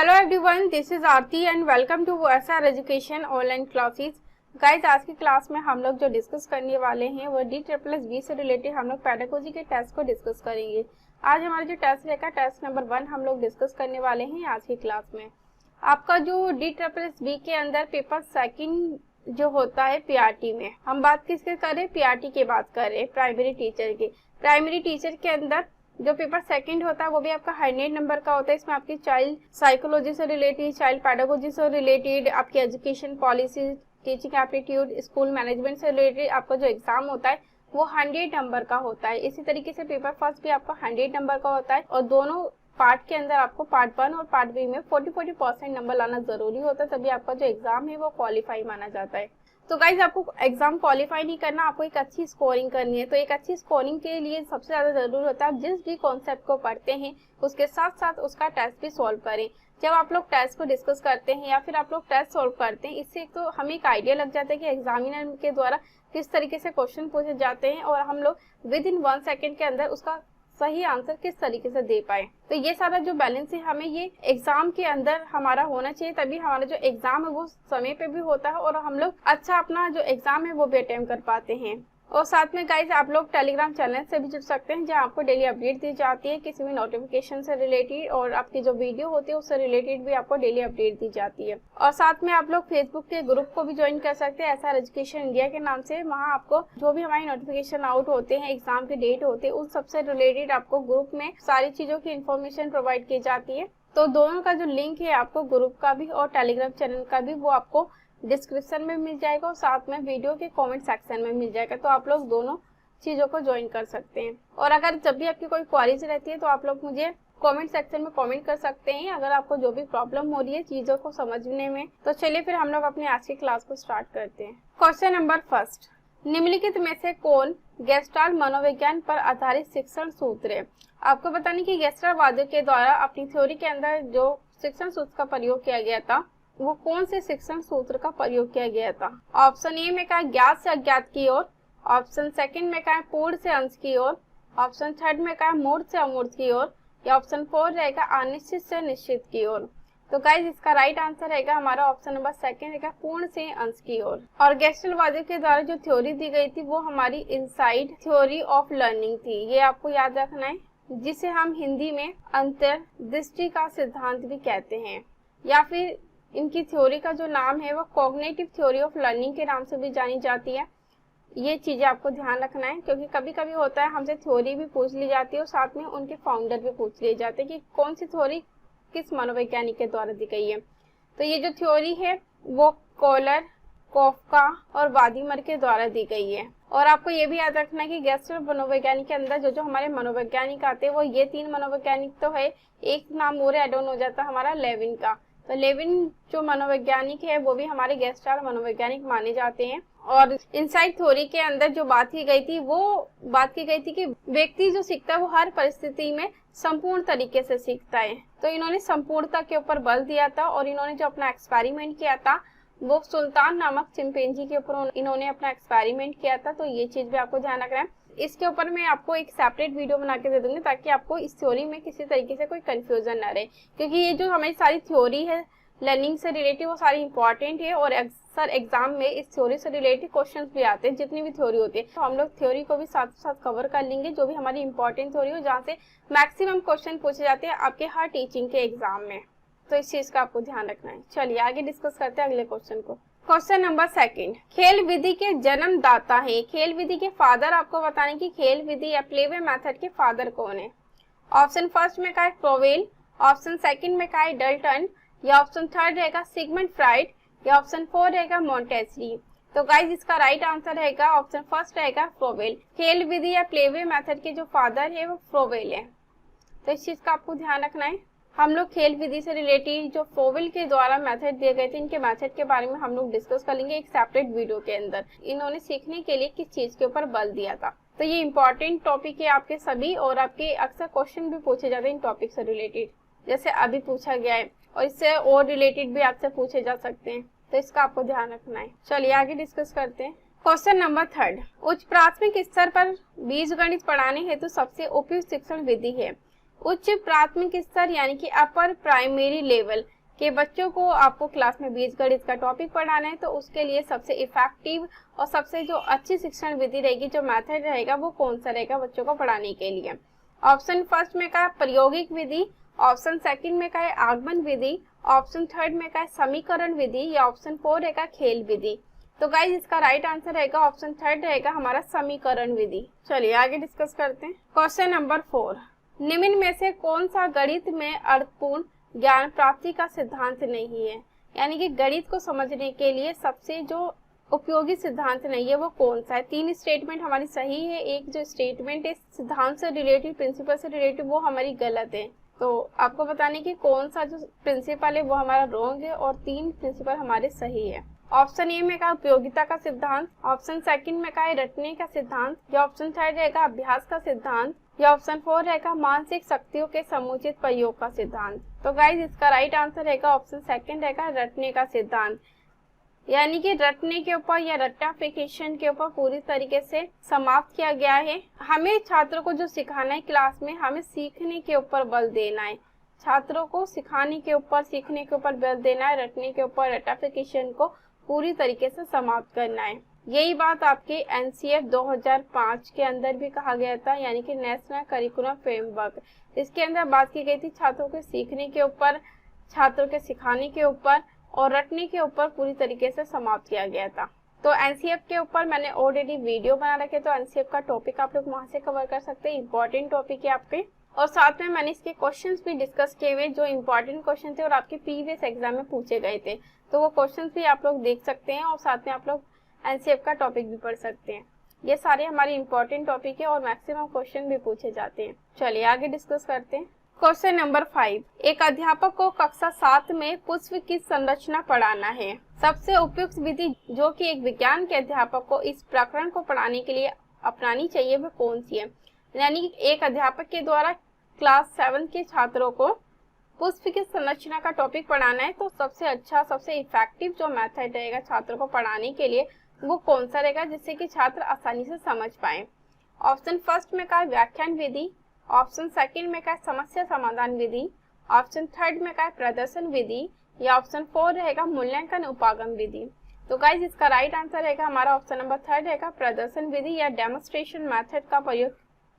Hello everyone, this is Aarti and welcome to SR education online classes. Guys, आज की class में हम लोग जो डिस्कस करने वाले हैं वो DSSB से रिलेटेड हम लोग पेडागोजी के टेस्ट को डिस्कस करेंगे। आज हमारा जो टेस्ट रहेगा टेस्ट नंबर 1 हम लोग डिस्कस करने वाले हैं आज की क्लास में। आपका जो DSSB के अंदर पेपर सेकंड जो होता है PRT में, हम बात किसके करें, PRT की बात करें, प्राइमरी टीचर की। प्राइमरी टीचर के अंदर जो पेपर सेकंड होता है वो भी आपका 100 नंबर का होता है। इसमें आपकी चाइल्ड साइकोलॉजी से रिलेटेड, चाइल्ड पेडागोजी से रिलेटेड, आपकी education policy, teaching aptitude, school management से रिलेटेड आपका जो एग्जाम होता है वो 100 नंबर का होता है। इसी तरीके से पेपर फर्स्ट भी आपका 100 नंबर का होता है और दोनों पार्ट के अंदर आपको पार्ट 1 और पार्ट बी में 40% नंबर लाना जरूरी होता है, तभी आपका जो एग्जाम है वो क्वालिफाई माना जाता है। तो गाइज, आपको एग्जाम क्वालिफाई नहीं करना, आपको एक अच्छी स्कोरिंग करनी है। तो एक अच्छी स्कोरिंग के लिए सबसे ज्यादा जरूरी होता है आप जिस भी कॉन्सेप्ट को पढ़ते हैं उसके साथ साथ उसका टेस्ट भी सॉल्व करें। जब आप लोग टेस्ट को डिस्कस करते हैं या फिर आप लोग टेस्ट सॉल्व करते हैं, इससे एक तो हमें एक आइडिया लग जाता है कि एग्जामिनर के द्वारा किस तरीके से क्वेश्चन पूछे जाते हैं और हम लोग विद इन 1 सेकेंड के अंदर उसका सही आंसर किस तरीके से दे पाए। तो ये सारा जो बैलेंस है हमें ये एग्जाम के अंदर हमारा होना चाहिए, तभी हमारा जो एग्जाम है वो समय पे भी होता है और हम लोग अच्छा अपना जो एग्जाम है वो भी अटेम्प्ट कर पाते हैं। और साथ में गाइज, आप लोग टेलीग्राम चैनल से भी जुड़ सकते हैं जहां आपको डेली अपडेट दी जाती है किसी भी नोटिफिकेशन से रिलेटेड, और आपकी जो वीडियो होती है उससे रिलेटेड भी आपको डेली अपडेट दी जाती है। और साथ में आप लोग फेसबुक के ग्रुप को भी ज्वाइन कर सकते हैं एसआर एजुकेशन इंडिया के नाम से। वहाँ आपको जो भी हमारी नोटिफिकेशन आउट होते हैं, एग्जाम के डेट होते हैं, उन सबसे रिलेटेड आपको ग्रुप में सारी चीजों की इन्फॉर्मेशन प्रोवाइड की जाती है। तो दोनों का जो लिंक है आपको ग्रुप का भी और टेलीग्राम चैनल का भी, वो आपको डिस्क्रिप्शन में मिल जाएगा और साथ में वीडियो के कमेंट सेक्शन में मिल जाएगा। तो आप लोग दोनों चीजों को ज्वाइन कर सकते हैं। और अगर जब भी आपकी कोई क्वेरीज रहती है तो आप लोग मुझे कमेंट सेक्शन में कमेंट कर सकते हैं अगर आपको जो भी प्रॉब्लम हो रही है चीजों को समझने में। तो चलिए फिर हम लोग अपनी आज की क्लास को स्टार्ट करते हैं। क्वेश्चन नंबर फर्स्ट, निम्नलिखित में से कौन गेस्टाल्ट मनोविज्ञान पर आधारित शिक्षण सूत्र है। आपको बताने की गेस्टाल्ट वादियों के द्वारा अपनी थ्योरी के अंदर जो शिक्षण सूत्र का प्रयोग किया गया था वो कौन से शिक्षण सूत्र का प्रयोग किया गया था। ऑप्शन ए में कहा ज्ञात से अज्ञात की ओर, ऑप्शन सेकंड में कहा पूर्ण से अंश की ओर, ऑप्शन थर्ड में कहा मूर्त से अमूर्त की ओर, या ऑप्शन 4 रहेगा अनिश्चित से निश्चित की ओर। तो गाइज, इसका राइट आंसर रहेगा हमारा ऑप्शन नंबर सेकंड रहेगा पूर्ण से अंश की ओर। और गेस्टाल्ट वादियों के द्वारा जो थ्योरी दी गई थी वो हमारी इनसाइड थ्योरी ऑफ लर्निंग थी। ये आपको याद रखना है, जिसे हम हिंदी में अंतर्दृष्टि का सिद्धांत भी कहते हैं, या फिर इनकी थ्योरी का जो नाम है वो कॉग्निटिव थ्योरी ऑफ लर्निंग के नाम से भी जानी जाती है। ये चीजें आपको ध्यान रखना है, क्योंकि कभी कभी होता है हमसे थ्योरी भी पूछ ली जाती है और साथ में उनके फाउंडर भी पूछ लिए जाते हैं कि कौन सी थ्योरी किस मनोवैज्ञानिक के द्वारा दी गई है। तो ये जो थ्योरी है वो कोलर, कोफका और वादिमर के द्वारा दी गई है। और आपको ये भी याद रखना है कि गेस्टाल्ट मनोवैज्ञानिक के अंदर जो हमारे मनोवैज्ञानिक आते हैं वो ये 3 मनोवैज्ञानिक तो है, एक नाम और ऐड ऑन हो जाता है हमारा लेविन का। तो लेविन जो मनोवैज्ञानिक है वो भी हमारे गेस्टाल्ट मनोवैज्ञानिक माने जाते हैं। और इनसाइड थ्योरी के अंदर जो बात की गई थी वो बात की गई थी कि व्यक्ति जो सीखता है वो हर परिस्थिति में संपूर्ण तरीके से सीखता है। तो इन्होंने संपूर्णता के ऊपर बल दिया था और इन्होंने जो अपना एक्सपेरिमेंट किया था वो सुल्तान नामक चिंपैंजी के ऊपर इन्होंने अपना एक्सपेरिमेंट किया था। तो ये चीज भी आपको ध्यान रखना है। इसके ऊपर मैं आपको एक सेपरेट वीडियो बना के दे दूंगी ताकि आपको इस थ्योरी में किसी तरीके से कोई कंफ्यूजन ना रहे, क्योंकि ये जो हमारी सारी थ्योरी है लर्निंग से रिलेटेड वो सारी इंपॉर्टेंट है और अक्सर एग्जाम में इस थ्योरी से रिलेटेड क्वेश्चंस भी आते हैं जितनी भी थ्योरी होती है। तो हम लोग थ्योरी को भी साथ साथ कवर कर लेंगे, जो भी हमारी इंपॉर्टेंट थ्योरी हो जहाँ से मैक्सिमम क्वेश्चन पूछे जाते हैं आपके हर टीचिंग के एग्जाम में। तो इस चीज का आपको ध्यान रखना है। चलिए आगे डिस्कस करते हैं अगले क्वेश्चन को। क्वेश्चन नंबर सेकंड, खेल विधि के जन्मदाता है। खेल विधि के फादर आपको बताने की खेल विधि या प्लेवे मेथड के फादर कौन है। ऑप्शन फर्स्ट में का है फ्रोवेल, ऑप्शन सेकंड में का है डल्टन, या ऑप्शन थर्ड रहेगा सिगमंड फ्राइड, या ऑप्शन 4 रहेगा मॉन्टेसरी। तो गाइज, इसका राइट आंसर रहेगा ऑप्शन फर्स्ट रहेगा फ्रोवेल। खेल विधि या प्लेवे मेथड के जो फादर है वो फ्रोवेल है। तो इस चीज का आपको ध्यान रखना है। हम लोग खेल विधि से रिलेटेड जो फ्रोवेल के द्वारा मेथड दिए गए थे इनके मेथड के बारे में हम लोग डिस्कस कर लेंगे एक सेपरेट वीडियो के अंदर। इन्होंने सीखने के लिए किस चीज के ऊपर बल दिया था। तो ये इंपॉर्टेंट टॉपिक है आपके सभी, और आपके अक्सर क्वेश्चन भी पूछे जाते हैं इन टॉपिक से रिलेटेड, जैसे अभी पूछा गया है, और इससे और रिलेटेड भी आपसे पूछे जा सकते हैं। तो इसका आपको ध्यान रखना है। चलिए आगे डिस्कस करते हैं। क्वेश्चन नंबर थर्ड, उच्च प्राथमिक स्तर पर बीजगणित पढ़ाने हेतु सबसे उपयुक्त शिक्षण विधि है। उच्च प्राथमिक स्तर यानी कि अपर प्राइमरी लेवल के बच्चों को आपको क्लास में बीजगणित का टॉपिक पढ़ाना है, तो उसके लिए सबसे इफेक्टिव और सबसे जो अच्छी शिक्षण विधि रहेगी, जो मेथड रहेगा, वो कौन सा रहेगा बच्चों को पढ़ाने के लिए। ऑप्शन फर्स्ट में का है प्रायोगिक विधि, ऑप्शन सेकंड में का है आगमन विधि, ऑप्शन थर्ड में का है समीकरण विधि, या ऑप्शन फोर रहेगा खेल विधि। तो गाइज इसका राइट आंसर रहेगा ऑप्शन थर्ड रहेगा हमारा समीकरण विधि। चलिए आगे डिस्कस करते हैं। क्वेश्चन नंबर 4, निम्न में से कौन सा गणित में अर्थपूर्ण ज्ञान प्राप्ति का सिद्धांत नहीं है, यानी कि गणित को समझने के लिए सबसे जो उपयोगी सिद्धांत नहीं है वो कौन सा है। 3 स्टेटमेंट हमारी सही है, एक जो स्टेटमेंट है सिद्धांत से रिलेटेड, प्रिंसिपल से रिलेटेड, वो हमारी गलत है। तो आपको बताने की कौन सा जो प्रिंसिपल है वो हमारा रॉन्ग है और 3 प्रिंसिपल हमारे सही है। ऑप्शन ए में का उपयोगिता का सिद्धांत, ऑप्शन सेकंड में का है रटने का सिद्धांत, या ऑप्शन थर्ड रहेगा अभ्यास का सिद्धांत, या ऑप्शन 4 रहेगा मानसिक शक्तियों के समुचित प्रयोग का सिद्धांत। तो गाइज इसका राइट आंसर रहेगा ऑप्शन सेकंड रहेगा रटने का सिद्धांत, यानी कि रटने के ऊपर या रट्टाफिकेशन के ऊपर पूरी तरीके से समाप्त किया गया है। हमें छात्रों को जो सिखाना है क्लास में, हमें सीखने के ऊपर बल देना है, छात्रों को सिखाने के ऊपर, सीखने के ऊपर बल देना है, रटने के ऊपर, रट्टाफिकेशन को पूरी तरीके से समाप्त करना है। यही बात आपके एनसीएफ 2005 के अंदर भी कहा गया था, यानी कि नेशनल करिकुलम फ्रेमवर्क। इसके अंदर बात की गई थी छात्रों के सीखने के ऊपर, छात्रों के सिखाने के ऊपर और रटने के ऊपर पूरी तरीके से समाप्त किया गया था। तो एनसीएफ के ऊपर मैंने ऑलरेडी वीडियो बना रखे, तो एनसीएफ का टॉपिक आप लोग वहां से कवर कर सकते हैं, इंपॉर्टेंट टॉपिक है आपके। और साथ में मैंने इसके क्वेश्चंस भी डिस्कस किए हुए जो इंपॉर्टेंट क्वेश्चन थे और आपके प्रीवियस एग्जाम में पूछे गए थे, तो वो क्वेश्चंस भी आप लोग देख सकते हैं और साथ में आप लोग एनसीएफ का टॉपिक भी पढ़ सकते हैं। ये सारे हमारे इंपॉर्टेंट टॉपिक है और मैक्सिमम क्वेश्चन भी पूछे जाते हैं। चलिए आगे डिस्कस करते हैं। क्वेश्चन नंबर 5, एक अध्यापक को कक्षा 7 में पुष्प की संरचना पढ़ाना है। सबसे उपयुक्त विधि जो कि एक विज्ञान के अध्यापक को इस प्रकरण को पढ़ाने के लिए अपनानी चाहिए वह कौन सी है। यानी कि एक अध्यापक के द्वारा क्लास 7 के छात्रों को पुष्प की संरचना का टॉपिक पढ़ाना है, तो सबसे अच्छा, सबसे इफेक्टिव जो मेथड रहेगा छात्रों को पढ़ाने के लिए वो कौन सा रहेगा, जिससे कि छात्र आसानी से समझ पाए। ऑप्शन फर्स्ट में का है व्याख्यान विधि, ऑप्शन सेकंड में का है समस्या समाधान विधि, ऑप्शन थर्ड में का है प्रदर्शन विधि, या ऑप्शन 4 रहेगा मूल्यांकन उपागम विधि। तो गाइज इसका राइट आंसर रहेगा हमारा ऑप्शन नंबर 3 रहेगा प्रदर्शन विधि या डेमोन्स्ट्रेशन मेथड का प्रयोग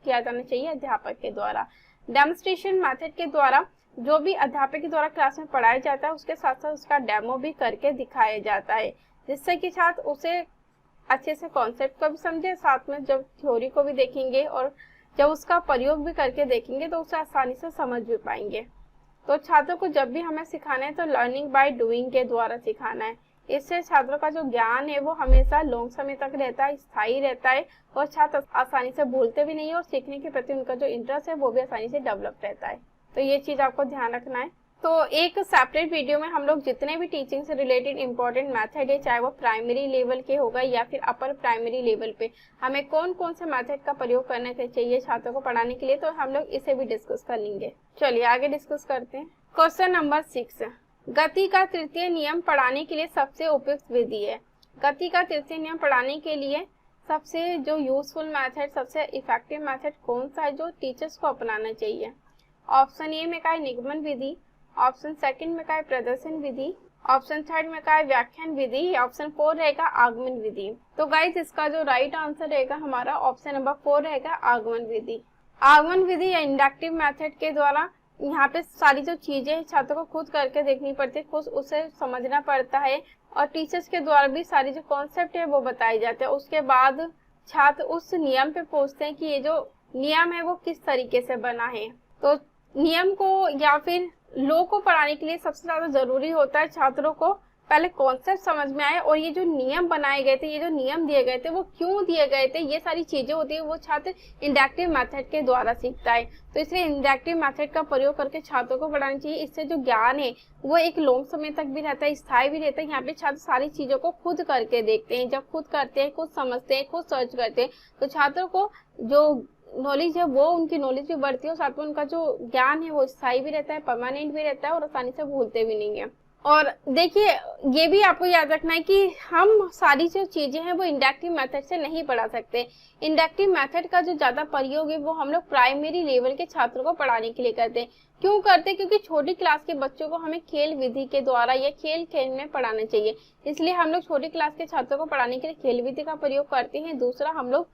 किया जाना चाहिए अध्यापक के द्वारा। डेमोन्स्ट्रेशन मेथड के द्वारा जो भी अध्यापक के द्वारा क्लास में पढ़ाया जाता है उसके साथ साथ उसका डेमो भी करके दिखाया जाता है, जिससे कि छात्र उसे अच्छे से कॉन्सेप्ट को भी समझे, साथ में जब थ्योरी को भी देखेंगे और जब उसका प्रयोग भी करके देखेंगे तो उसे आसानी से समझ भी पाएंगे। तो छात्रों को जब भी हमें सिखाना है तो लर्निंग बाय डूइंग के द्वारा सिखाना है। इससे छात्रों का जो ज्ञान है वो हमेशा लॉन्ग समय तक रहता है, स्थायी रहता है और छात्र आसानी से भूलते भी नहीं है और सीखने के प्रति उनका जो इंटरेस्ट है वो भी आसानी से डेवलप रहता है। तो ये चीज आपको ध्यान रखना है। तो एक सेपरेट वीडियो में हम लोग जितने भी टीचिंग से रिलेटेड इंपॉर्टेंट मेथड है, चाहे वो प्राइमरी लेवल के होगा या फिर अपर प्राइमरी लेवल पे, हमें कौन कौन से मेथड का प्रयोग करना चाहिए छात्रों को पढ़ाने के लिए, तो हम लोग इसे भी डिस्कस कर लेंगे। चलिए आगे डिस्कस करते हैं। क्वेश्चन नंबर 6, गति का तृतीय नियम पढ़ाने के लिए सबसे उपयुक्त विधि है। गति का तृतीय नियम पढ़ाने के लिए सबसे जो यूजफुल मेथड, सबसे इफेक्टिव मेथड कौन सा है जो टीचर्स को अपनाना चाहिए। ऑप्शन ए में का है निगमन विधि, ऑप्शन सेकंड में का है प्रदर्शन विधि, ऑप्शन थर्ड में का है व्याख्यान विधि, ऑप्शन 4 रहेगा आगमन विधि। तो गाइस इसका जो राइट आंसर रहेगा हमारा ऑप्शन नंबर 4 रहेगा आगमन विधि। आगमन विधि या इंडक्टिव मेथड के द्वारा यहाँ पे सारी जो चीजें छात्रों को खुद करके देखनी पड़ती है, खुद उसे समझना पड़ता है और टीचर्स के द्वारा भी सारी जो कॉन्सेप्ट है वो बताई जाते हैं। उसके बाद छात्र उस नियम पे पूछते हैं कि ये जो नियम है वो किस तरीके से बना है। तो नियम को या फिर लॉ को पढ़ाने के लिए सबसे ज्यादा जरूरी होता है छात्रों को पहले कॉन्सेप्ट समझ में आए और ये जो नियम बनाए गए थे, ये जो नियम दिए गए थे वो क्यों दिए गए थे, ये सारी चीजें होती है वो छात्र इंडक्टिव मेथड के द्वारा सीखता है। तो इसलिए इंडक्टिव मेथड का प्रयोग करके छात्रों को पढ़ाना चाहिए। इससे जो ज्ञान है वो एक लॉन्ग समय तक भी रहता है, स्थायी भी रहता है। यहाँ पे छात्र सारी चीजों को खुद करके देखते हैं। जब खुद करते हैं, खुद समझते हैं, खुद सर्च करते हैं, तो छात्रों को जो नॉलेज है वो उनकी नॉलेज भी बढ़ती है और साथ में उनका जो ज्ञान है वो स्थायी भी रहता है, परमानेंट भी रहता है और आसानी से भूलते भी नहीं है। और देखिए ये भी आपको याद रखना है कि हम सारी जो चीजें हैं वो इंडक्टिव मेथड से नहीं पढ़ा सकते। इंडक्टिव मेथड का जो ज्यादा प्रयोग है वो हम लोग प्राइमरी लेवल के छात्रों को पढ़ाने के लिए करते हैं। क्यों करते हैं? क्योंकि छोटी क्लास के बच्चों को हमें खेल विधि के द्वारा या खेल खेल में पढ़ाना चाहिए, इसलिए हम लोग छोटी क्लास के छात्रों को पढ़ाने के लिए खेल विधि का प्रयोग करते हैं। दूसरा, हम लोग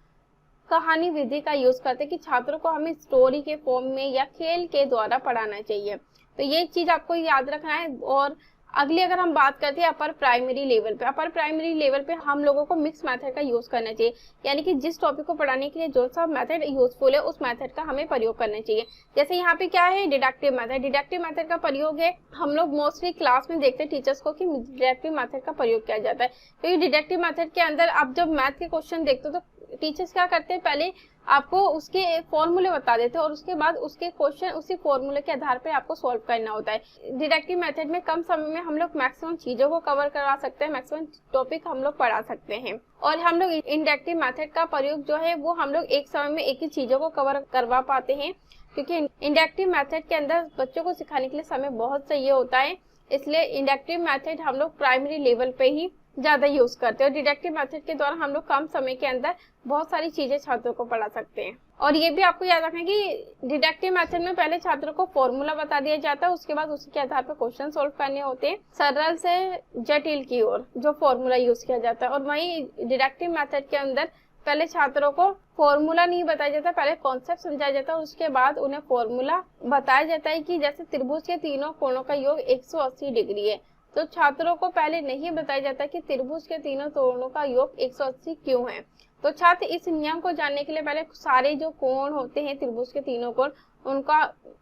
कहानी विधि का यूज करते हैं कि छात्रों को हमें स्टोरी के फॉर्म में या खेल के द्वारा पढ़ाना चाहिए। तो ये चीज आपको याद रखना है। और अगली अगर हम बात करते हैं अपर प्राइमरी लेवल पे, अपर प्राइमरी लेवल पे हम लोगों को मिक्स मेथड का यूज करना चाहिए, यानी कि जिस टॉपिक को पढ़ाने के लिए जो सा मेथड यूजफुल है उस मेथड का हमें प्रयोग करना चाहिए। जैसे यहाँ पे क्या है, डिडक्टिव मेथड। डिडक्टिव मेथड का प्रयोग है, हम लोग मोस्टली क्लास में देखते हैं टीचर्स को कि डिडक्टिव मेथड का प्रयोग किया जाता है। क्योंकि डिडक्टिव मेथड के अंदर आप जब मैथ के क्वेश्चन देखते हो तो टीचर्स क्या करते हैं, पहले आपको उसके फॉर्मूले बता देते हैं और उसके बाद उसके क्वेश्चन उसी फॉर्मूले के आधार पर आपको सॉल्व करना होता है। डिडक्टिव मेथड में कम समय में हम लोग मैक्सिमम चीजों को कवर करा सकते हैं, मैक्सिमम टॉपिक हम लोग पढ़ा सकते हैं। और हम लोग इंडक्टिव मेथड का प्रयोग जो है वो हम लोग एक समय में एक ही चीजों को कवर करवा पाते हैं, क्योंकि इंडक्टिव मेथड के अंदर बच्चों को सिखाने के लिए समय बहुत चाहिए होता है, इसलिए इंडक्टिव मेथड हम लोग प्राइमरी लेवल पे ही ज्यादा यूज करते हैं। और डिडक्टिव मेथड के द्वारा हम लोग कम समय के अंदर बहुत सारी चीजें छात्रों को पढ़ा सकते हैं। और ये भी आपको याद रखना है कि डिडक्टिव मेथड में पहले छात्रों को फॉर्मूला बता दिया जाता है, उसके बाद उसके आधार पर क्वेश्चन सॉल्व करने होते हैं, सरल से जटिल की ओर जो फॉर्मूला यूज किया जाता है। और वहीं डिडक्टिव मेथड के अंदर पहले छात्रों को फॉर्मूला नहीं बताया जाता, पहले कॉन्सेप्ट समझाया जाता है, उसके बाद उन्हें फॉर्मूला बताया जाता है कि जैसे त्रिभुज के तीनों कोणों का योग 180 डिग्री है, तो छात्रों को पहले नहीं बताया जाता कि त्रिभुज के तीनों कोणों का योग 180 क्यों है। तो छात्र इस नियम को जानने के लिए पहले सारे जो कोण होते हैं त्रिभुज के तीनों कोण, उनका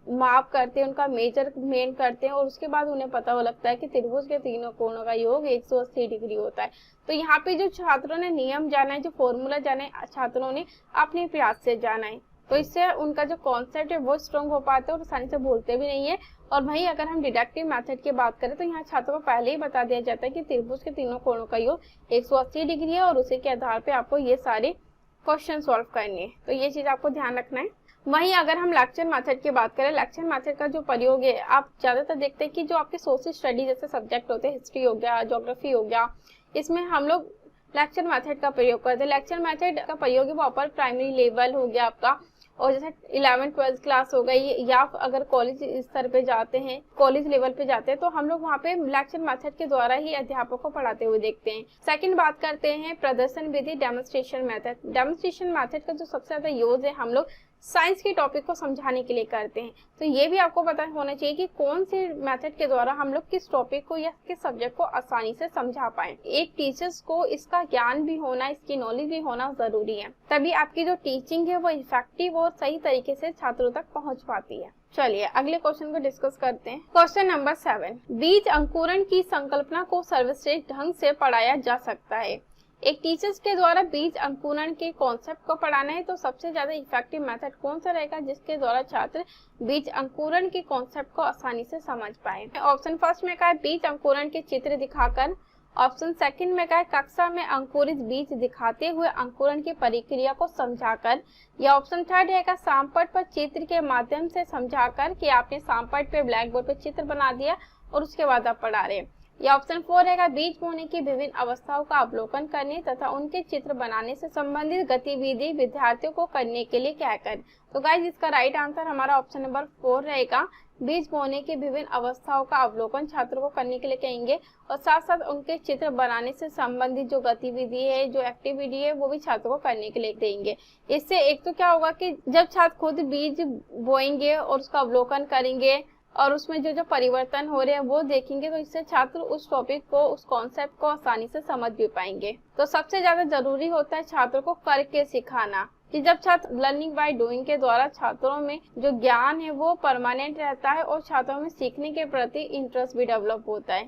माप करते हैं, उनका मेजरमेंट करते हैं और उसके बाद उन्हें पता हो लगता है कि त्रिभुज के तीनों कोणों का योग 180 डिग्री होता है। तो यहाँ पे जो छात्रों ने नियम जाना है, जो फॉर्मूला जाना है, छात्रों ने अपने प्रयास से जाना है, तो इससे उनका जो कॉन्सेप्ट है वो स्ट्रॉन्ग हो पाते हैं और आसानी से भूलते भी नहीं है। और वहीं अगर हम डिडक्टिव मेथड की बात करें तो यहाँ छात्रों को पहले ही बता दिया जाता है कि त्रिभुज के तीनों कोणों का योग 180 डिग्री है और उसी के आधार पे आपको ये सारे क्वेश्चन सॉल्व करने हैं, तो ये चीज आपको ध्यान रखना है। वहीं अगर हम लेक्चर मेथड की बात करें, लेक्चर मेथड का जो प्रयोग है, आप ज्यादातर देखते हैं कि जो आपके सोशल स्टडी जैसे सब्जेक्ट होते हैं, हिस्ट्री हो गया, ज्योग्राफी हो गया, इसमें हम लोग लेक्चर मेथड का प्रयोग करते हैं। लेक्चर मेथड का प्रयोग है वो अपर प्राइमरी लेवल हो गया आपका, और जैसे 11th-12th क्लास हो गई, या अगर कॉलेज स्तर पे जाते हैं, कॉलेज लेवल पे जाते हैं, तो हम लोग वहाँ पे लेक्चर मेथड के द्वारा ही अध्यापक को पढ़ाते हुए देखते हैं। सेकंड बात करते हैं प्रदर्शन विधि, डेमोन्स्ट्रेशन मेथड। डेमोन्स्ट्रेशन मेथड का जो सबसे ज्यादा यूज है हम लोग साइंस के टॉपिक को समझाने के लिए करते हैं। तो ये भी आपको पता होना चाहिए कि कौन से मेथड के द्वारा हम लोग किस टॉपिक को या किस सब्जेक्ट को आसानी से समझा पाए। एक टीचर्स को इसका ज्ञान भी होना, इसकी नॉलेज भी होना जरूरी है, तभी आपकी जो टीचिंग है वो इफेक्टिव और सही तरीके से छात्रों तक पहुंच पाती है। चलिए अगले क्वेश्चन को डिस्कस करते हैं। क्वेश्चन नंबर 7, बीज अंकुरण की संकल्पना को सर्वश्रेष्ठ ढंग से पढ़ाया जा सकता है। एक टीचर्स के द्वारा बीज अंकुरण के कॉन्सेप्ट को पढ़ाना है, तो सबसे ज्यादा इफेक्टिव मेथड कौन सा रहेगा जिसके द्वारा छात्र बीज अंकुरण के कॉन्सेप्ट को आसानी से समझ पाए। ऑप्शन फर्स्ट में कहा है बीज अंकुरण के चित्र दिखाकर, ऑप्शन सेकंड में कहा है कक्षा में अंकुरित बीज दिखाते हुए अंकुरण की प्रक्रिया को समझाकर, या ऑप्शन थर्ड है सामपट पर चित्र के माध्यम से समझाकर कि आपने सामपट पे ब्लैक बोर्ड पे चित्र बना दिया और उसके बाद आप पढ़ा रहे हैं, या ऑप्शन 4 है बीज बोने की विभिन्न अवस्थाओं का अवलोकन करने तथा उनके चित्र बनाने से संबंधित गतिविधि विद्यार्थियों को करने के लिए कहकर। तो गाइस इसका राइट आंसर हमारा ऑप्शन नंबर 4 रहेगा। बीज बोने की विभिन्न अवस्थाओं का अवलोकन छात्रों को करने के लिए कहेंगे और साथ साथ उनके चित्र बनाने से संबंधित जो गतिविधि है, जो एक्टिविटी है, वो भी छात्रों को करने के लिए देंगे। इससे एक तो क्या होगा कि जब छात्र खुद बीज बोएंगे और उसका अवलोकन करेंगे और उसमें जो जो परिवर्तन हो रहे हैं वो देखेंगे, तो इससे छात्र उस टॉपिक को, उस कॉन्सेप्ट को आसानी से समझ भी पाएंगे। तो सबसे ज्यादा जरूरी होता है छात्रों को करके सिखाना, कि जब छात्र लर्निंग बाय डूइंग के द्वारा छात्रों में जो ज्ञान है वो परमानेंट रहता है और छात्रों में सीखने के प्रति इंटरेस्ट भी डेवलप होता है।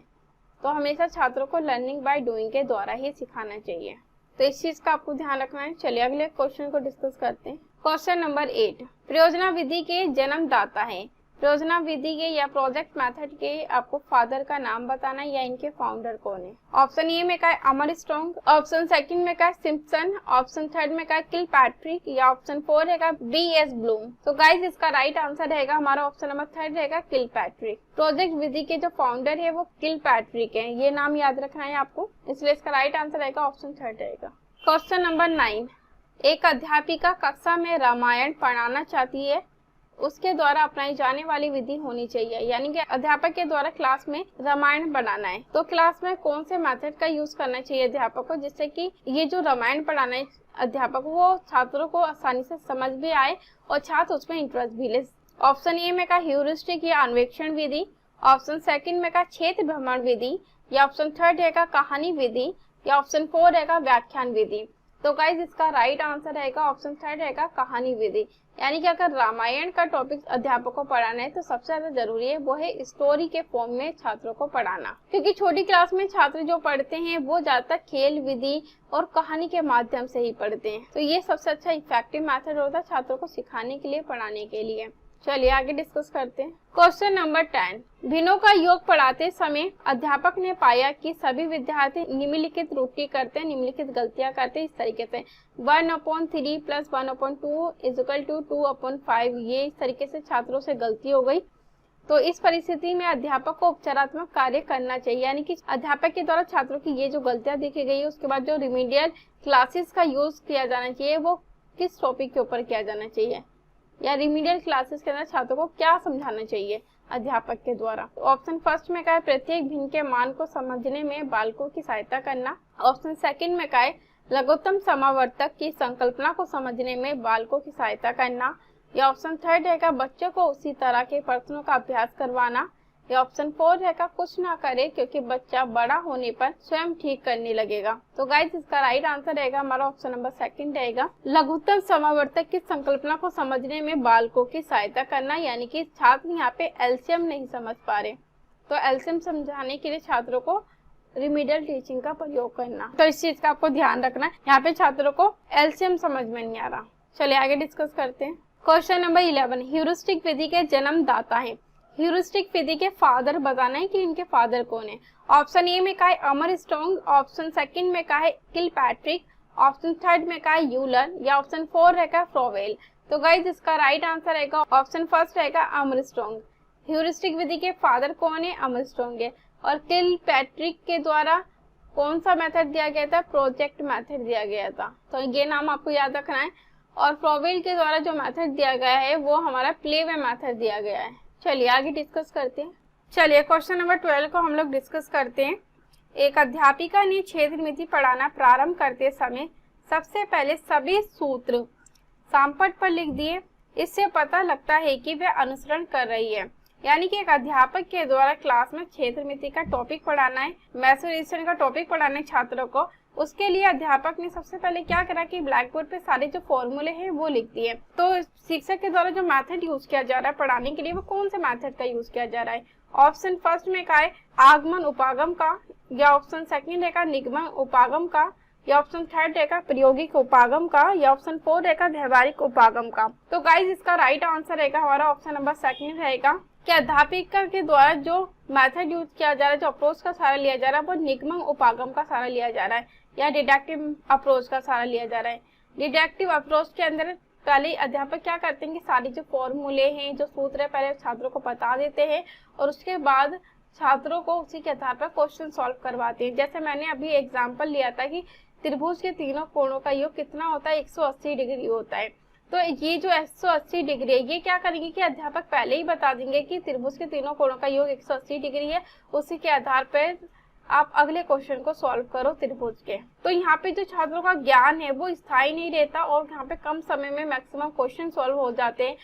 तो हमेशा छात्रों को लर्निंग बाय डूइंग के द्वारा ही सिखाना चाहिए, तो इस चीज का आपको ध्यान रखना है। चलिए अगले क्वेश्चन को डिस्कस करते हैं। क्वेश्चन नंबर 8, प्रयोजना विधि के जन्मदाता है। योजना विधि के या प्रोजेक्ट मेथड के आपको फादर का नाम बताना है या इनके फाउंडर कौन है। ऑप्शन ए में का है अमर स्ट्रॉन्ग, ऑप्शन सेकंड में का है सिम्पसन, ऑप्शन थर्ड में का है किलपैट्रिक या ऑप्शन फोर रहेगा B.S. ब्लूम। तो गाइज इसका राइट आंसर रहेगा हमारा ऑप्शन नंबर थर्ड रहेगा किलपैट्रिक। प्रोजेक्ट विधि के जो फाउंडर है वो किलपैट्रिक है, ये नाम याद रखना है आपको, इसलिए इसका राइट आंसर रहेगा ऑप्शन थर्ड रहेगा। क्वेश्चन नंबर 9, एक अध्यापिका कक्षा में रामायण पढ़ाना चाहती है, उसके द्वारा अपनाई जाने वाली विधि होनी चाहिए, यानी कि अध्यापक के द्वारा क्लास में रामायण बनाना है तो क्लास में कौन से मेथड का यूज करना चाहिए अध्यापक को, जिससे कि ये जो रामायण पढ़ाना है अध्यापक वो छात्रों को आसानी से समझ भी आए और छात्र उसमें इंटरेस्ट भी ले। ऑप्शन ए में का ह्यूरिस्टिक या अन्वेषण विधि, ऑप्शन सेकंड में का क्षेत्र भ्रमण विधि या ऑप्शन थर्ड रहेगा कहानी विधि या ऑप्शन फोर रहेगा व्याख्यान विधि। तो गाइज इसका राइट आंसर रहेगा ऑप्शन थर्ड रहेगा कहानी विधि। यानी कि अगर रामायण का टॉपिक अध्यापक को पढ़ाना है तो सबसे ज्यादा जरूरी है वो है स्टोरी के फॉर्म में छात्रों को पढ़ाना, क्योंकि छोटी क्लास में छात्र जो पढ़ते हैं वो ज्यादातर खेल विधि और कहानी के माध्यम से ही पढ़ते हैं। तो ये सबसे अच्छा इफेक्टिव मेथड होता है छात्रों को सिखाने के लिए, पढ़ाने के लिए। चलिए आगे डिस्कस करते हैं। क्वेश्चन नंबर 10, भिन्नों का योग पढ़ाते समय अध्यापक ने पाया कि सभी विद्यार्थी निम्नलिखित त्रुटि करते हैं, निम्नलिखित गलतियां करते हैं इस तरीके से 1/3 + 1/2 = 2/5। ये इस तरीके से छात्रों से गलती हो गई। तो इस परिस्थिति में अध्यापक को उपचारात्मक कार्य करना चाहिए, यानी कि अध्यापक के द्वारा छात्रों की ये जो गलतियां देखी गई है उसके बाद जो रिमीडियल क्लासेस का यूज किया जाना चाहिए वो किस टॉपिक के ऊपर किया जाना चाहिए, या रिमीडियल क्लासेस के अंदर छात्रों को क्या समझाना चाहिए अध्यापक के द्वारा। ऑप्शन फर्स्ट में का है प्रत्येक भिन्न के मान को समझने में बालकों की सहायता करना, ऑप्शन सेकंड में का है लघुत्तम समावर्तक की संकल्पना को समझने में बालकों की सहायता करना, या ऑप्शन थर्ड रहेगा बच्चों को उसी तरह के प्रश्नों का अभ्यास करवाना, या ऑप्शन फोर रहेगा कुछ ना करे क्योंकि बच्चा बड़ा होने पर स्वयं ठीक करने लगेगा। तो गाइस इसका राइट आंसर रहेगा हमारा ऑप्शन नंबर सेकंड रहेगा लघुत्तम समावर्तक की संकल्पना को समझने में बालकों की सहायता करना, यानी कि छात्र यहाँ पे एलसीएम नहीं समझ पा रहे तो एलसीएम समझाने के लिए छात्रों को रिमीडियल टीचिंग का प्रयोग करना। तो इस चीज का आपको ध्यान रखना है, यहाँ पे छात्रों को एलसीएम समझ में नहीं आ रहा। चलिए आगे डिस्कस करते हैं। क्वेश्चन नंबर 11, ह्यूरिस्टिक विधि के जन्मदाता है, ह्यूरिस्टिक विधि के फादर बताना है कि इनके फादर कौन है। ऑप्शन ए में का है अमर स्ट्रॉन्ग, ऑप्शन सेकंड में का है किलपैट्रिक, ऑप्शन थर्ड में का है यूलर या ऑप्शन फोर रहेगा फ्रोवेल। तो गाइज इसका राइट आंसर रहेगा ऑप्शन फर्स्ट रहेगा अमर स्ट्रॉन्ग। ह्यूरिस्टिक विधि के फादर कौन है, अमर स्ट्रॉन्ग है। और किलपैट्रिक के द्वारा कौन सा मेथड दिया गया था, प्रोजेक्ट मेथड दिया गया था, तो ये नाम आपको याद रखना है। और फ्रोवेल के द्वारा जो मेथड दिया गया है वो हमारा प्लेवे मेथड दिया गया है। चलिए आगे डिस्कस करते हैं। चलिए क्वेश्चन नंबर 12 को हम लोग डिस्कस करते हैं। एक अध्यापिका ने क्षेत्रमिति पढ़ाना प्रारंभ करते समय सबसे पहले सभी सूत्र सामपट पर लिख दिए। इससे पता लगता है कि वे अनुसरण कर रही है, यानी कि एक अध्यापक के द्वारा क्लास में क्षेत्रमिति का टॉपिक पढ़ाना है, मेसोरेशन का टॉपिक पढ़ाना है छात्रों को। उसके लिए अध्यापक ने सबसे पहले क्या करा कि ब्लैक बोर्ड पे सारे जो फॉर्मूले हैं वो लिख दिए। तो शिक्षक के द्वारा जो मेथड यूज किया जा रहा है पढ़ाने के लिए वो कौन से मेथड का यूज किया जा रहा है। ऑप्शन फर्स्ट में का है आगमन उपागम का, या ऑप्शन सेकंड रहेगा निगमन उपागम का, या ऑप्शन थर्ड रहेगा प्रायोगिक उपागम का, या ऑप्शन फोर रहेगा व्यवहारिक उपागम का। तो गाइज इसका राइट आंसर रहेगा हमारा ऑप्शन नंबर सेकंड रहेगा कि अध्यापिका के द्वारा जो मेथड यूज किया जा रहा है, जो अप्रोच का सहारा लिया जा रहा है वो निगमन उपागम का सहारा लिया जा रहा है या डिडक्टिव अप्रोच का सहारा लिया जा रहा है। डिडक्टिव अप्रोच के अंदर पहले अध्यापक क्या करते हैं कि सारे जो फॉर्मूले हैं, जो सूत्र है, पहले छात्रों को बता देते हैं और उसके बाद छात्रों को उसी के आधार पर क्वेश्चन सॉल्व करवाते हैं। जैसे मैंने अभी एग्जांपल लिया था कि त्रिभुज के तीनों कोणों का योग कितना होता है, 180 डिग्री होता है। तो ये जो 180 डिग्री है ये क्या करेंगे कि अध्यापक पहले ही बता देंगे कि त्रिभुज के तीनों कोणों का योग 180 डिग्री है, उसी के आधार पर आप अगले क्वेश्चन को सॉल्व करो त्रिभुज के। तो यहाँ पे जो छात्रों का ज्ञान है वो स्थायी नहीं रहता और यहाँ पे कम समय में मैक्सिमम क्वेश्चन सॉल्व हो जाते हैं,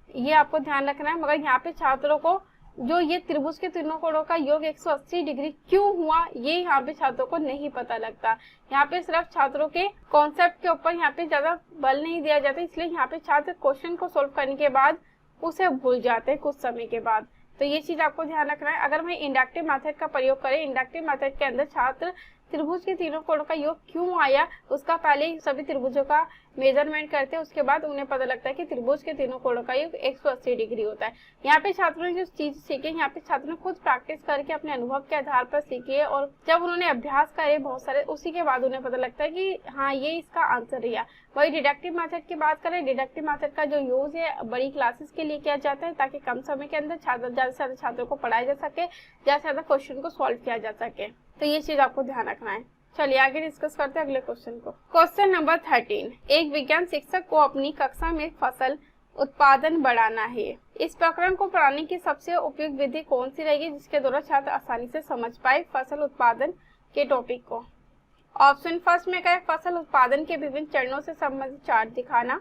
ये आपको ध्यान रखना है। मगर यहाँ पे छात्रों को जो ये त्रिभुज के तीनों कोणों का योग 180 डिग्री क्यों हुआ ये यहाँ पे छात्रों को नहीं पता लगता। यहाँ पे सिर्फ छात्रों के कॉन्सेप्ट के ऊपर यहाँ पे ज्यादा बल नहीं दिया जाता, इसलिए यहाँ पे छात्र क्वेश्चन को सॉल्व करने के बाद उसे भूल जाते हैं कुछ समय के बाद। तो ये चीज आपको ध्यान रखना है। अगर मैं इंडक्टिव मेथड का प्रयोग करें, इंडक्टिव मेथड के अंदर छात्र त्रिभुज के तीनों कोणों का योग क्यों आया, उसका पहले सभी त्रिभुजों का मेजरमेंट करते हैं, उसके बाद उन्हें पता लगता है कि त्रिभुज के तीनों कोणों का योग 180 डिग्री होता है। यहाँ पे छात्रों ने जो चीज सीखी, यहाँ पे छात्रों ने खुद प्रैक्टिस करके अपने अनुभव के आधार पर सीखी है, और जब उन्होंने अभ्यास करे बहुत सारे, उसी के बाद उन्हें पता लगता है कि हाँ ये इसका आंसर है। वही डिडक्टिव मेथड की बात करें, डिडक्टिव मेथड का जो यूज है बड़ी क्लासेस के लिए किया जाता है, ताकि कम समय के अंदर ज्यादा से ज्यादा छात्रों को पढ़ाया जा सके, ज्यादा से ज्यादा क्वेश्चन को सॉल्व किया जा सके। तो ये चीज आपको ध्यान रखना है। चलिए आगे डिस्कस करते हैं अगले क्वेश्चन को। क्वेश्चन नंबर 13, एक विज्ञान शिक्षक को अपनी कक्षा में फसल उत्पादन बढ़ाना है। इस प्रकरण को पढ़ाने की सबसे उपयुक्त विधि कौन सी रहेगी, जिसके द्वारा छात्र आसानी से समझ पाए फसल उत्पादन के टॉपिक को। ऑप्शन फर्स्ट में क्या, फसल उत्पादन के विभिन्न चरणों से संबंधित चार्ट दिखाना।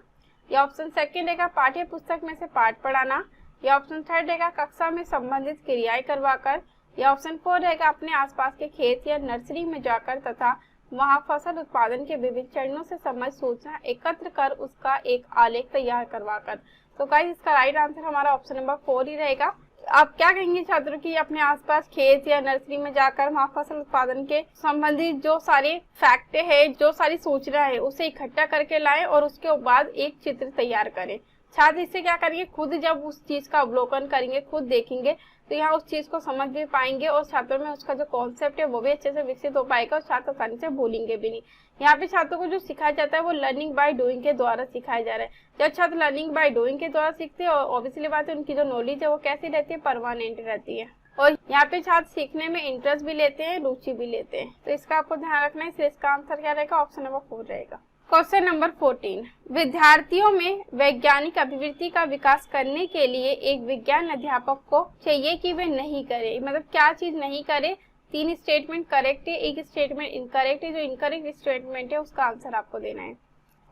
या ऑप्शन सेकंड रहेगा पाठ्य पुस्तक में से पाठ पढ़ाना। या ऑप्शन थर्ड रहेगा कक्षा में संबंधित क्रियाएं करवाकर। या ऑप्शन 4 रहेगा अपने आसपास के खेत या नर्सरी में जाकर तथा वहां फसल उत्पादन के विभिन्न चरणों से संबंधित सूचना एकत्र कर उसका एक आलेख तैयार करवाकर। तो गाइस इसका राइट आंसर हमारा ऑप्शन नंबर 4 ही रहेगा। आप क्या कहेंगे छात्रों की अपने आसपास खेत या नर्सरी में जाकर वहाँ फसल उत्पादन के संबंधित जो सारे फैक्ट है, जो सारी सूचना है, उसे इकट्ठा करके लाएं और उसके बाद एक चित्र तैयार करें। छात्र इससे क्या करेंगे, खुद जब उस चीज का अवलोकन करेंगे, खुद देखेंगे, तो यहाँ उस चीज को समझ भी पाएंगे और छात्रों में उसका जो कॉन्सेप्ट है वो भी अच्छे से विकसित हो पाएगा और छात्र आसानी से भूलेंगे भी नहीं। यहाँ पे छात्रों को जो सिखाया जाता है वो लर्निंग बाय डूइंग के द्वारा सिखाया जा रहा है। जब छात्र लर्निंग बाय डूइंग के द्वारा सीखते हैं, ऑब्वियसली बात है उनकी जो नॉलेज है वो कैसी रहती है, परमानेंट रहती है। और यहाँ पे छात्र सीखने में इंटरेस्ट भी लेते हैं, रुचि भी लेते हैं। तो इसका आपको ध्यान रखना है, इसलिए इसका आंसर क्या रहेगा, ऑप्शन नंबर 4 रहेगा। क्वेश्चन नंबर 14, विद्यार्थियों में वैज्ञानिक अभिवृत्ति का विकास करने के लिए एक विज्ञान अध्यापक को चाहिए कि वे नहीं करे, मतलब क्या चीज नहीं करे। 3 स्टेटमेंट करेक्ट है, एक स्टेटमेंट इनकरेक्ट है। जो इनकरेक्ट स्टेटमेंट है उसका आंसर आपको देना है।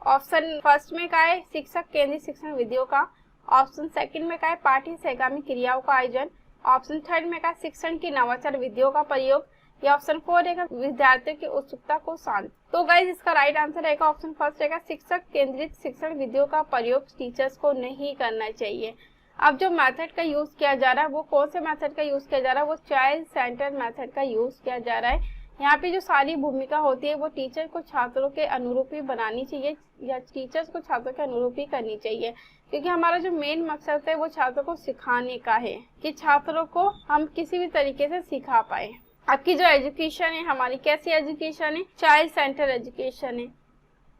ऑप्शन फर्स्ट में क्या है, शिक्षक केंद्रित शिक्षण विधियों का। ऑप्शन सेकंड में क्या है, पाठ्य सहगामी क्रियाओं का आयोजन। ऑप्शन थर्ड में क्या है, शिक्षण की नवाचार विधियों का प्रयोग। या ऑप्शन 4 रहेगा विद्यार्थियों की उत्सुकता को शांत। तो गाइज इसका राइट आंसर रहेगा ऑप्शन फर्स्ट रहेगा, शिक्षक केंद्रित शिक्षण विधियों का प्रयोग टीचर्स को नहीं करना चाहिए। अब जो मेथड का यूज किया जा रहा है वो कौन से मेथड का यूज किया जा रहा है, वो चाइल्ड सेंटर मेथड का यूज किया जा रहा है। यहाँ पे जो सारी भूमिका होती है वो टीचर को छात्रों के अनुरूप ही बनानी चाहिए, या टीचर्स को छात्रों के अनुरूप ही करनी चाहिए, क्योंकि हमारा जो मेन मकसद है वो छात्रों को सिखाने का है कि छात्रों को हम किसी भी तरीके से सिखा पाए। आपकी जो एजुकेशन है हमारी कैसी एजुकेशन है, चाइल्ड सेंटर एजुकेशन है।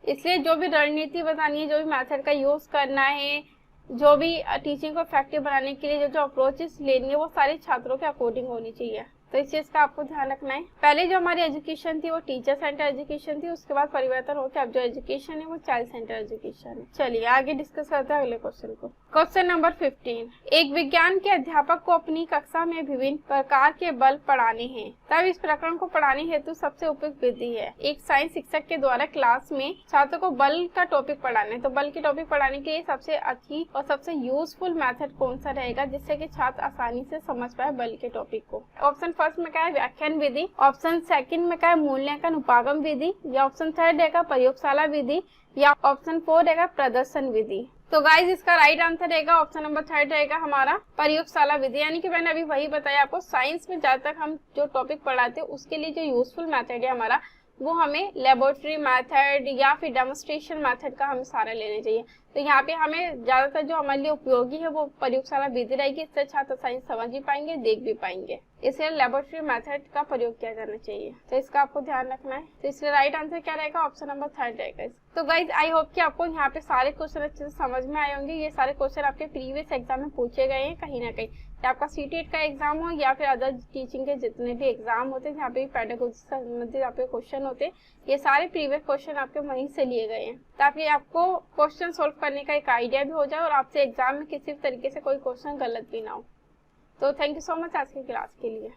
इसलिए जो भी रणनीति बतानी है, जो भी मेथड का यूज करना है, जो भी टीचिंग को इफेक्टिव बनाने के लिए जो अप्रोचेस लेनी है वो सारे छात्रों के अकॉर्डिंग होनी चाहिए। तो इस चीज का आपको ध्यान रखना है। पहले जो हमारी एजुकेशन थी वो टीचर सेंटर एजुकेशन थी, उसके बाद परिवर्तन होकर अब जो एजुकेशन है वो चाइल्ड सेंटर एजुकेशन है। चलिए आगे डिस्कस करते हैं अगले क्वेश्चन को। क्वेश्चन नंबर 15, एक विज्ञान के अध्यापक को अपनी कक्षा में विभिन्न प्रकार के बल पढ़ाने हैं, तब इस प्रकरण को पढ़ाने हेतु सबसे उपयुक्त विधि है। एक साइंस शिक्षक के द्वारा क्लास में छात्रों को बल का टॉपिक पढ़ाना है, तो बल के टॉपिक पढ़ाने के लिए सबसे अच्छी और सबसे यूजफुल मेथड कौन सा रहेगा, जिससे कि छात्र आसानी से समझ पाए बल के टॉपिक को। ऑप्शन फर्स्ट में क्या है, व्याख्यान विधि। ऑप्शन सेकंड में क्या है, मूल्यांकन उपागम विधि। या ऑप्शन थर्ड रहेगा प्रयोगशाला विधि। या ऑप्शन 4 रहेगा प्रदर्शन विधि। तो गाइज इसका राइट आंसर रहेगा ऑप्शन नंबर 3 रहेगा हमारा प्रयोगशाला विधि। यानी कि मैंने अभी वही बताया आपको, साइंस में जहाँ तक हम जो टॉपिक पढ़ाते हैं उसके लिए जो यूजफुल मेथड है हमारा, वो हमें लेबोरेटरी मेथड या फिर डेमोन्स्ट्रेशन मेथड का हमें सारा लेना चाहिए। तो यहाँ पे हमें ज्यादातर जो हमारे लिए उपयोगी है वो प्रयोगशाला विधि रहेगी, इससे छात्र साइंस समझ भी पाएंगे, देख भी पाएंगे। इसलिए लेबोरेटरी मेथड का प्रयोग किया जाना चाहिए, तो इसका आपको ध्यान रखना है। तो इसलिए राइट आंसर क्या रहेगा, ऑप्शन नंबर 3 रहेगा। तो गाइज आई होप कि आपको यहाँ पे सारे क्वेश्चन अच्छे से समझ में आए होंगे। ये सारे क्वेश्चन आपके प्रीवियस एग्जाम में पूछे गए हैं कहीं ना कहीं, या आपका सीटेट का एग्जाम हो या फिर अदर टीचिंग के जितने भी एग्जाम होते हैं जहाँ पे पेडागोजी से संबंधित आपके क्वेश्चन होते हैं, ये सारे प्रीवियस क्वेश्चन आपके वहीं से लिए गए हैं, ताकि आपको क्वेश्चन सोल्व करने का एक आइडिया भी हो जाए और आपसे एग्जाम में किसी भी तरीके से कोई क्वेश्चन गलत भी ना हो। तो थैंक यू सो मच आज की क्लास के लिए।